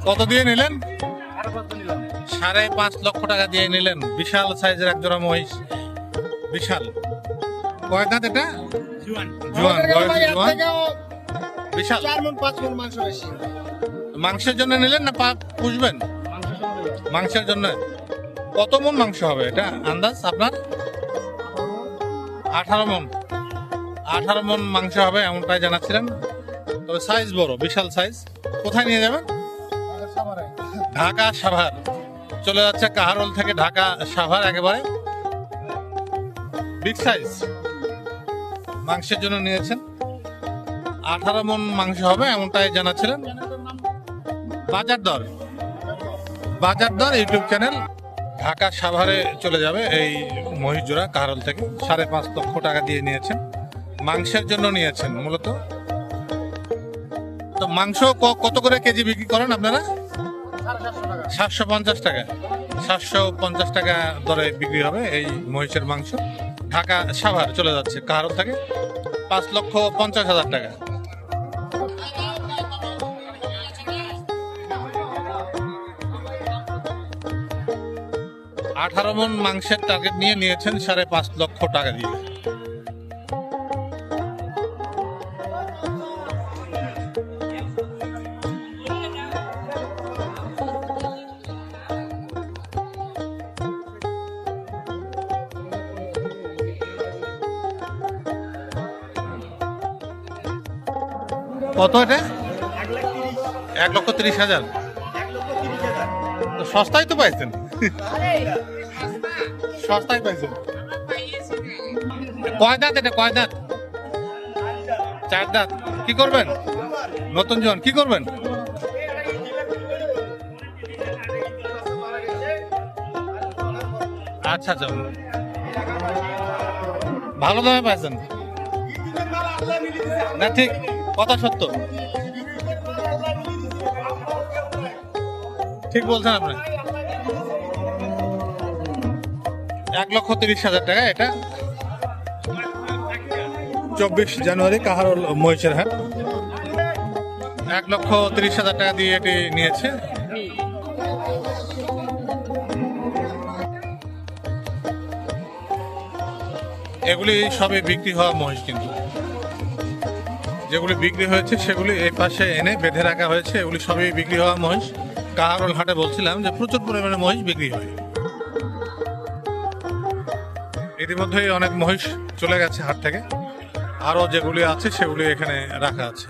কত দিয়ে নিলেন? 5.5 লক্ষ টাকা দিয়ে নিলেন। বিশাল সাইজের এক জোড়া মহিষ, বিশাল। কয় দাঁত এটা? জোয়ান, বয়স জোয়ান, বিশাল। 4 মণ 5 মণ মাংস বেশি। মাংসের জন্য নিলেন না পুষবেন? মাংসের জন্য। কত মণ মাংস হবে এটা আন্দাজ আপনার? 18 মণ। 18 মণ মাংস হবে এমনটাই জানাচ্ছিলেন। তবে সাইজ বড়, বিশাল সাইজ। কোথায় নিয়ে যাবেন? ঢাকা সাভার। চলে যাচ্ছে কাহারোল থেকে ঢাকা সাভার, একেবারে বিগ সাইজ মাংসের জন্য নিয়েছেন। 18 মণ মাংস হবে এমনটাই জানাচ্ছিলেন। বাজার দর ইউটিউব চ্যানেল। ঢাকা সাভারে চলে যাবে এই মহিষ জোড়া কাহারোল থেকে। 5.5 লক্ষ টাকা দিয়ে নিয়েছেন, মাংসের জন্য নিয়েছেন মূলত। তো মাংস কত করে কেজি বিক্রি করেন আপনারা? 750 টাকা। 750 টাকা দরে বিক্রি হবে এই মহিষের মাংস। ঢাকা সাভার চলে যাচ্ছে কাহারোল থেকে। 5,50,000 টাকা। 18 মণ মাংসের টার্গেট নিয়ে নিয়েছেন 5.5 লক্ষ টাকা দিয়ে। কত এটা? 1,30,000। তো সস্তায় তো পাইছেন, সস্তায় পাইছেন। কয় দাঁত এটা? কয় দাঁত? 4 দাঁত। কি করবেন? নতুন জন কি করবেন? আচ্ছা আচ্ছা, ভালো দামে পাইছেন না? ঠিক, কথা সত্য, ঠিক বলছেন আপনি। 1,30,000 টাকা এটা। 24 জানুয়ারি কাহারোল মহিষের হাট। 1,30,000 টাকা দিয়ে এটি নিয়েছে। এগুলি সবই বিক্রি হওয়া মহিষ, কিন্তু যেগুলি বিক্রি হয়েছে সেগুলি এই পাশে এনে বেঁধে রাখা হয়েছে। এগুলি সবই বিক্রি হওয়া মহিষ। কাহারোল হাটে বলছিলাম যে প্রচুর পরিমাণে মহিষ বিক্রি হয়। ইতিমধ্যেই অনেক মহিষ চলে গেছে হাট থেকে, আরো যেগুলি আছে সেগুলি এখানে রাখা আছে।